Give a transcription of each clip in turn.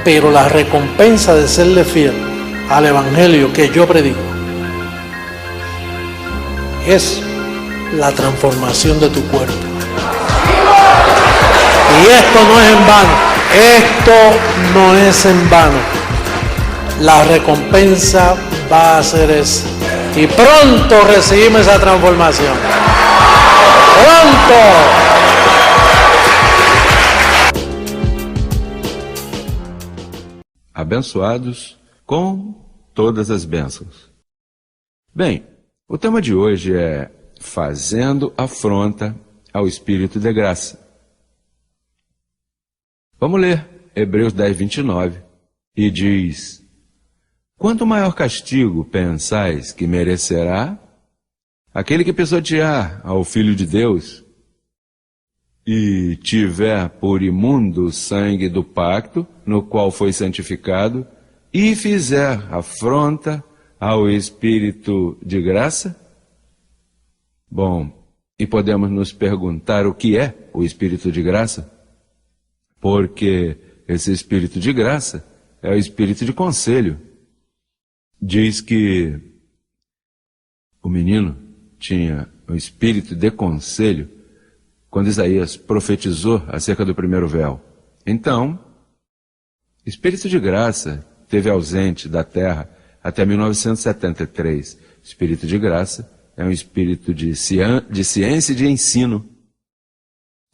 pero la recompensa de serle fiel al evangelio que yo predico es la transformación de tu cuerpo. Y esto no es en vano, esto no es en vano. La recompensa va a ser esa. Y pronto recibimos esa transformación. ¡Pronto! Abençoados com todas as bênçãos. Bem, o tema de hoje é fazendo afronta ao Espírito de graça. Vamos ler Hebreus 10, 29, e diz: quanto maior castigo pensais que merecerá aquele que pisotear ao Filho de Deus e tiver por imundo o sangue do pacto, no qual foi santificado, e fizer afronta ao Espírito de graça? Bom, e podemos nos perguntar o que é o Espírito de graça? Porque esse Espírito de graça é o Espírito de conselho. Diz que o menino tinha o Espírito de conselho quando Isaías profetizou acerca do primeiro véu. Então, Espírito de graça esteve ausente da terra até 1973. Espírito de graça é um espírito de ciência e de ensino.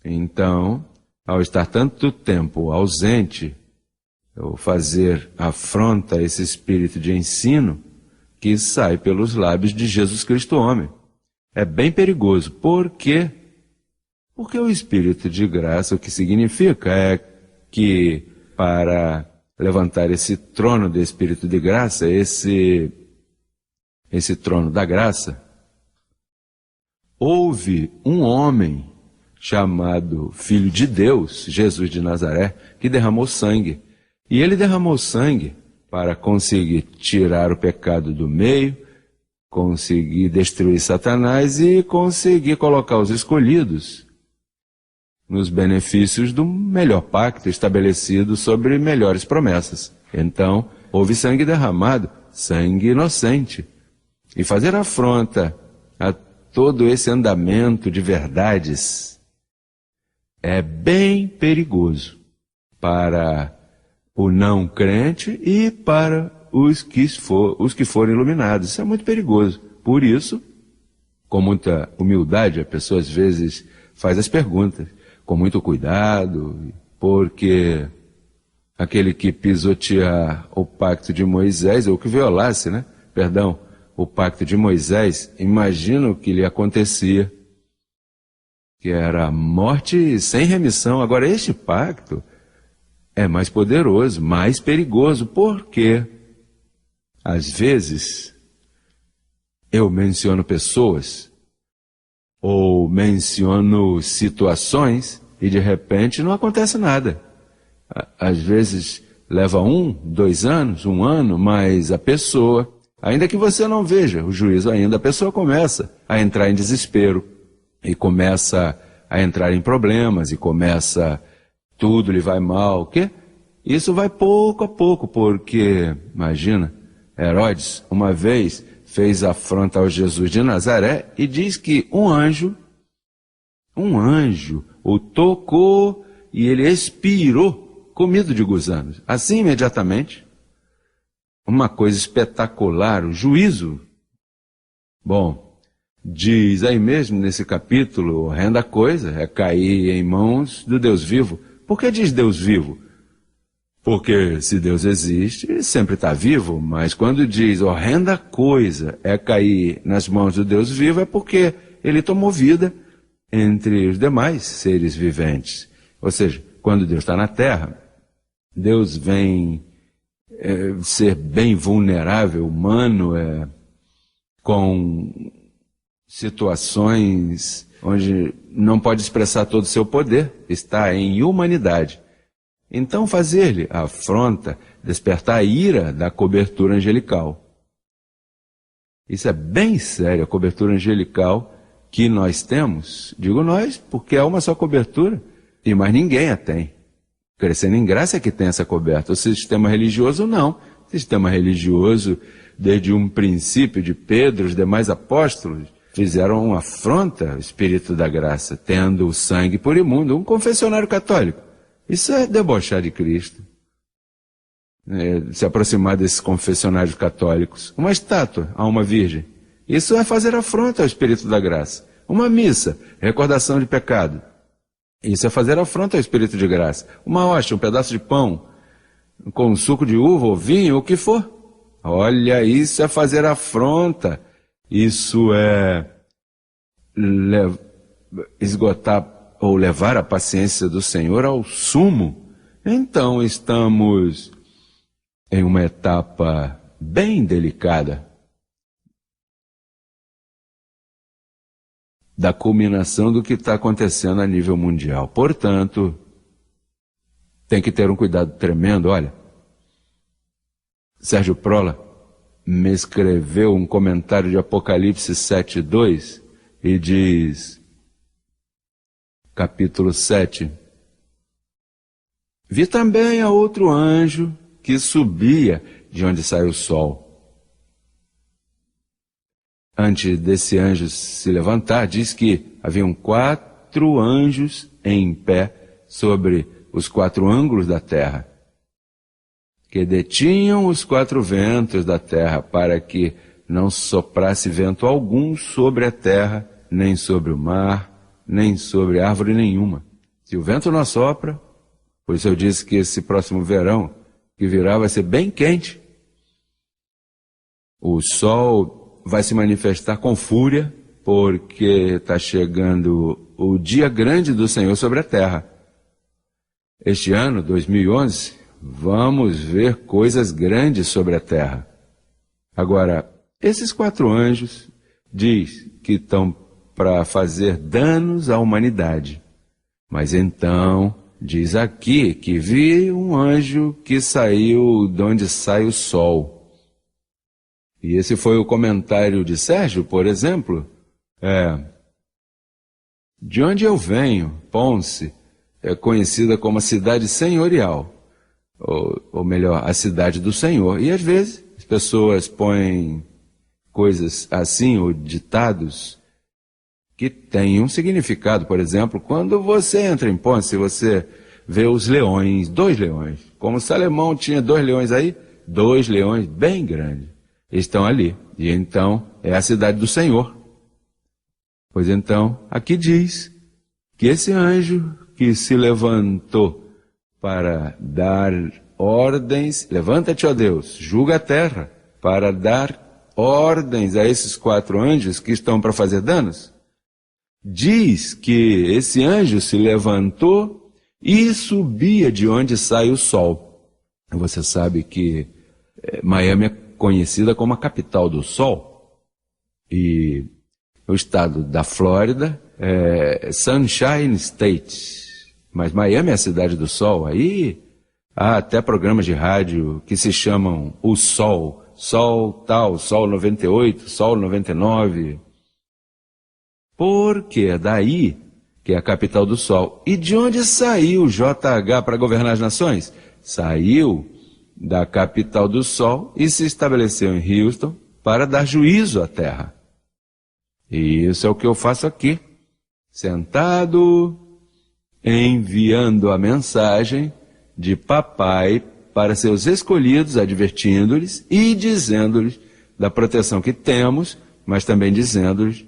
Então, ao estar tanto tempo ausente, ou fazer afronta a esse espírito de ensino que sai pelos lábios de Jesus Cristo homem. É bem perigoso. Por quê? Porque o Espírito de graça, o que significa é que para levantar esse trono do Espírito de graça, esse trono da graça, houve um homem chamado Filho de Deus, Jesus de Nazaré, que derramou sangue. E ele derramou sangue para conseguir tirar o pecado do meio, conseguir destruir Satanás e conseguir colocar os escolhidos nos benefícios do melhor pacto estabelecido sobre melhores promessas. Então, houve sangue derramado, sangue inocente. E fazer afronta a todo esse andamento de verdades é bem perigoso para o não crente e para os que forem iluminados. Isso é muito perigoso. Por isso, com muita humildade, a pessoa às vezes faz as perguntas, com muito cuidado, porque aquele que pisotear o pacto de Moisés, ou que violasse, o pacto de Moisés, imagina o que lhe acontecia, que era a morte sem remissão. Agora, este pacto é mais poderoso, mais perigoso, porque às vezes eu menciono pessoas ou menciono situações e de repente não acontece nada. Às vezes leva 1, 2 anos, 1 ano, mas a pessoa, ainda que você não veja o juízo ainda, a pessoa começa a entrar em desespero e começa a entrar em problemas e começa, tudo lhe vai mal, o quê? Isso vai pouco a pouco, porque, imagina, Herodes uma vez fez afronta ao Jesus de Nazaré e diz que um anjo o tocou e ele expirou, comido de gusanos. Assim, imediatamente, uma coisa espetacular, o juízo. Bom, diz aí mesmo nesse capítulo, horrenda coisa é cair em mãos do Deus vivo. Por que diz Deus vivo? Porque se Deus existe, ele sempre está vivo, mas quando diz horrenda coisa é cair nas mãos do Deus vivo, é porque ele tomou vida entre os demais seres viventes. Ou seja, quando Deus está na terra, Deus vem ser bem vulnerável, humano, com situações onde não pode expressar todo o seu poder, está em humanidade. Então fazer-lhe a afronta, despertar a ira da cobertura angelical. Isso é bem sério, a cobertura angelical que nós temos. Digo nós, porque é uma só cobertura, e mais ninguém a tem. Crescendo em graça é que tem essa coberta. O sistema religioso não. O sistema religioso, desde um princípio de Pedro, os demais apóstolos, fizeram uma afronta ao Espírito da graça, tendo o sangue por imundo. Um confessionário católico. Isso é debochar de Cristo. Se aproximar desses confessionários católicos. Uma estátua a uma virgem. Isso é fazer afronta ao Espírito da graça. Uma missa, recordação de pecado. Isso é fazer afronta ao Espírito de graça. Uma hóstia, um pedaço de pão, com suco de uva ou vinho, o que for. Olha, isso é fazer afronta. Isso é esgotar ou levar a paciência do Senhor ao sumo. Então estamos em uma etapa bem delicada da culminação do que está acontecendo a nível mundial. Portanto, tem que ter um cuidado tremendo. Olha, Sérgio Prola me escreveu um comentário de Apocalipse 7:2 e diz, capítulo 7, vi também a outro anjo que subia de onde sai o sol. Antes desse anjo se levantar, diz que haviam 4 anjos em pé sobre os 4 ângulos da terra, que detinham os 4 ventos da terra, para que não soprasse vento algum sobre a terra, nem sobre o mar, nem sobre árvore nenhuma. Se o vento não sopra, por isso eu disse que esse próximo verão que virá vai ser bem quente. O sol vai se manifestar com fúria, porque está chegando o dia grande do Senhor sobre a terra. Este ano, 2011, vamos ver coisas grandes sobre a terra. Agora, esses 4 anjos diz que estão para fazer danos à humanidade. Mas então, diz aqui que vi um anjo que saiu de onde sai o sol. E esse foi o comentário de Sérgio, por exemplo. De onde eu venho, Ponce, é conhecida como a cidade senhorial, ou melhor, a cidade do Senhor. E às vezes as pessoas põem coisas assim, ou ditados, que têm um significado. Por exemplo, quando você entra em Ponce, você vê os leões, 2 leões. Como Salomão tinha 2 leões aí, 2 leões bem grandes estão ali. E então é a cidade do Senhor. Pois então, aqui diz que esse anjo que se levantou para dar ordens, levanta-te, ó Deus, julga a terra, para dar ordens a esses 4 anjos que estão para fazer danos, diz que esse anjo se levantou e subia de onde sai o sol. Você sabe que Miami é conhecida como a capital do sol, e o estado da Flórida é Sunshine State, mas Miami é a cidade do sol. Aí há até programas de rádio que se chamam o Sol, Sol tal, Sol 98, Sol 99, porque é daí que é a capital do sol. E de onde saiu o JH para governar as nações? Saiu da capital do sol e se estabeleceu em Houston para dar juízo à terra. E isso é o que eu faço aqui, sentado, enviando a mensagem de papai para seus escolhidos, advertindo-lhes e dizendo-lhes da proteção que temos, mas também dizendo-lhes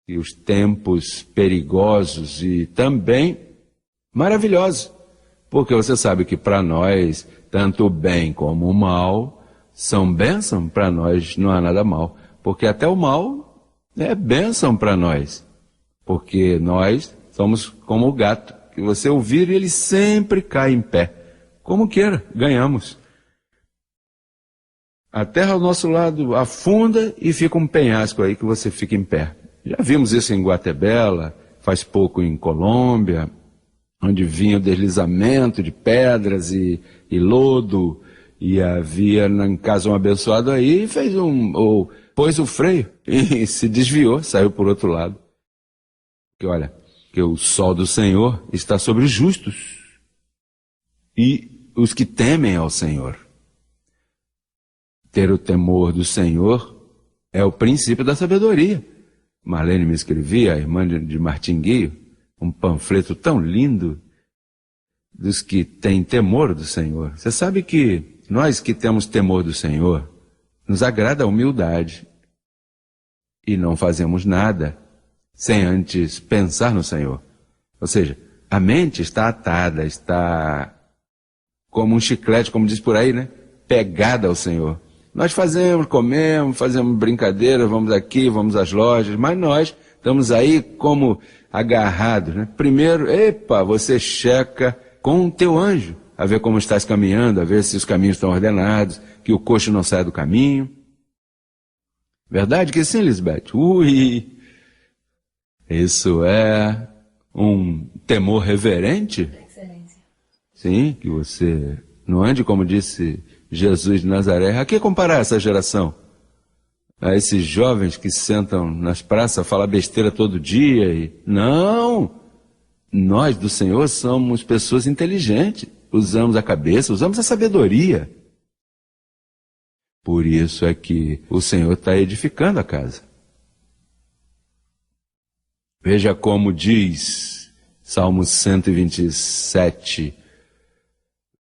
que os tempos perigosos e também maravilhosos, porque você sabe que para nós, tanto o bem como o mal são bênção para nós, não há nada mal, porque até o mal é bênção para nós, porque nós somos como o gato, que você ouvir ele sempre cai em pé, como queira, ganhamos. A terra ao nosso lado afunda e fica um penhasco aí que você fica em pé. Já vimos isso em Guatemala, faz pouco em Colômbia, onde vinha o deslizamento de pedras e lodo, e havia em casa um abençoado aí e pôs o freio e se desviou, saiu por outro lado. Porque olha, que o sol do Senhor está sobre os justos e os que temem ao Senhor. Ter o temor do Senhor é o princípio da sabedoria. Marlene me escrevia, a irmã de Martinguinho, um panfleto tão lindo dos que têm temor do Senhor. Você sabe que nós que temos temor do Senhor, nos agrada a humildade e não fazemos nada sem antes pensar no Senhor. Ou seja, a mente está atada, está como um chiclete, como diz por aí, né? Pegada ao Senhor. Nós fazemos, comemos, fazemos brincadeira, vamos aqui, vamos às lojas, mas nós estamos aí como agarrados, né? Primeiro, você checa com o teu anjo, a ver como estás caminhando, a ver se os caminhos estão ordenados, que o coxo não sai do caminho. Verdade que sim, Lisbeth? Ui! Isso é um temor reverente? Excelência. Sim, que você não ande como disse Jesus de Nazaré. A que comparar essa geração? A esses jovens que sentam nas praças, falam besteira todo dia e... Não! Nós do Senhor somos pessoas inteligentes. Usamos a cabeça, usamos a sabedoria. Por isso é que o Senhor está edificando a casa. Veja como diz Salmo 127,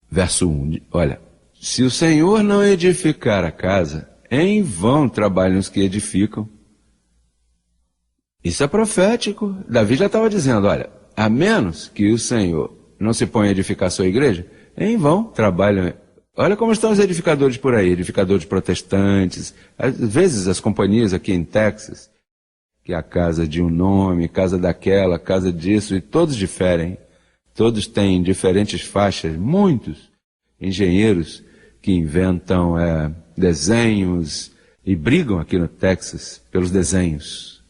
verso 1. Olha, se o Senhor não edificar a casa, em vão trabalham os que edificam. Isso é profético. Davi já estava dizendo, olha, a menos que o Senhor não se ponha a edificar a sua igreja, em vão trabalham. Olha como estão os edificadores por aí, edificadores protestantes, às vezes as companhias aqui em Texas, que é a casa de um nome, casa daquela, casa disso, e todos diferem, todos têm diferentes faixas, muitos engenheiros que inventam desenhos e brigam aqui no Texas pelos desenhos.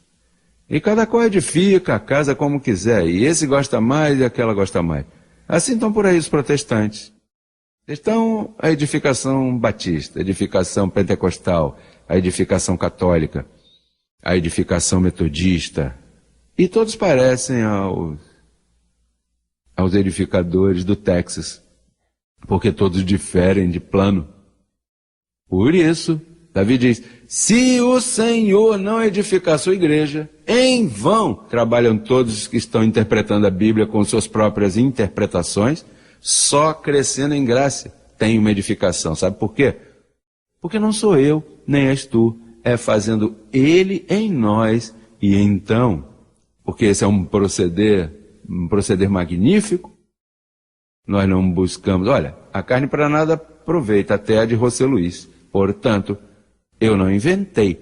E cada qual edifica a casa como quiser, e esse gosta mais e aquela gosta mais. Assim estão por aí os protestantes. Estão a edificação batista, a edificação pentecostal, a edificação católica, a edificação metodista, e todos parecem aos edificadores do Texas, porque todos diferem de plano. Por isso, Davi diz, se o Senhor não edificar a sua igreja, em vão trabalham todos os que estão interpretando a Bíblia com suas próprias interpretações, só crescendo em graça tem uma edificação. Sabe por quê? Porque não sou eu, nem és tu, é fazendo Ele em nós, e então, porque esse é um proceder magnífico, nós não buscamos, olha, a carne para nada aproveita, até a de José Luiz, portanto, eu não inventei,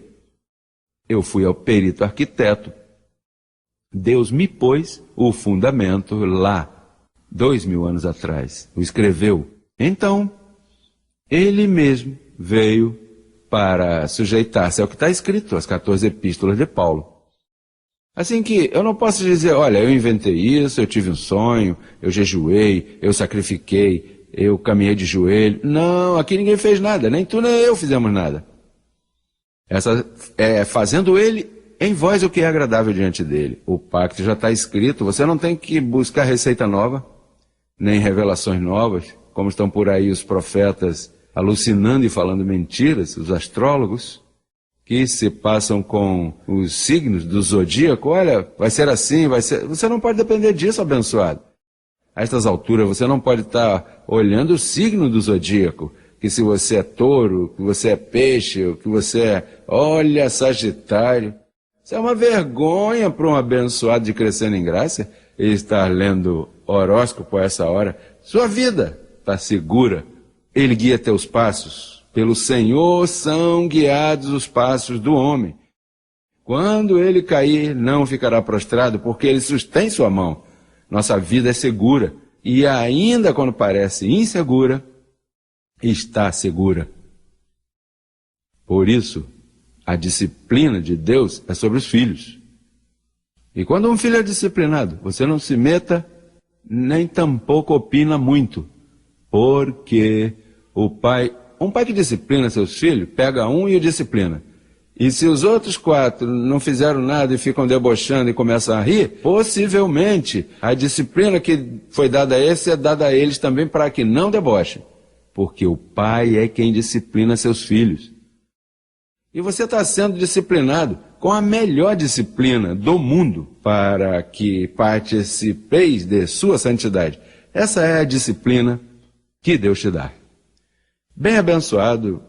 eu fui ao perito arquiteto, Deus me pôs o fundamento lá, 2000 anos atrás, o escreveu. Então, ele mesmo veio para sujeitar-se ao que está escrito, as 14 epístolas de Paulo. Assim que eu não posso dizer, olha, eu inventei isso, eu tive um sonho, eu jejuei, eu sacrifiquei, eu caminhei de joelho. Não, aqui ninguém fez nada, nem tu nem eu fizemos nada. Essa é fazendo ele em vós o que é agradável diante dele. O pacto já está escrito, você não tem que buscar receita nova, nem revelações novas, como estão por aí os profetas alucinando e falando mentiras, os astrólogos, que se passam com os signos do zodíaco, olha, vai ser assim, vai ser... Você não pode depender disso, abençoado. A estas alturas, você não pode estar olhando o signo do zodíaco, que se você é touro, que você é peixe, que você é, olha, sagitário. Isso é uma vergonha para um abençoado de crescendo em graça e estar lendo horóscopo a essa hora. Sua vida está segura. Ele guia teus passos. Pelo Senhor são guiados os passos do homem. Quando ele cair, não ficará prostrado, porque ele sustém sua mão. Nossa vida é segura. E ainda quando parece insegura, está segura. Por isso, a disciplina de Deus é sobre os filhos. E quando um filho é disciplinado, você não se meta, nem tampouco opina muito. Porque um pai que disciplina seus filhos, pega um e o disciplina. E se os outros 4 não fizeram nada e ficam debochando e começam a rir, possivelmente a disciplina que foi dada a esse é dada a eles também para que não debochem. Porque o pai é quem disciplina seus filhos. E você está sendo disciplinado com a melhor disciplina do mundo para que participeis de sua santidade. Essa é a disciplina que Deus te dá. Bem abençoado,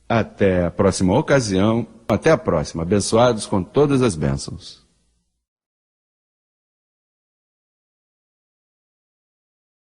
até a próxima ocasião, até a próxima, abençoados com todas as bênçãos.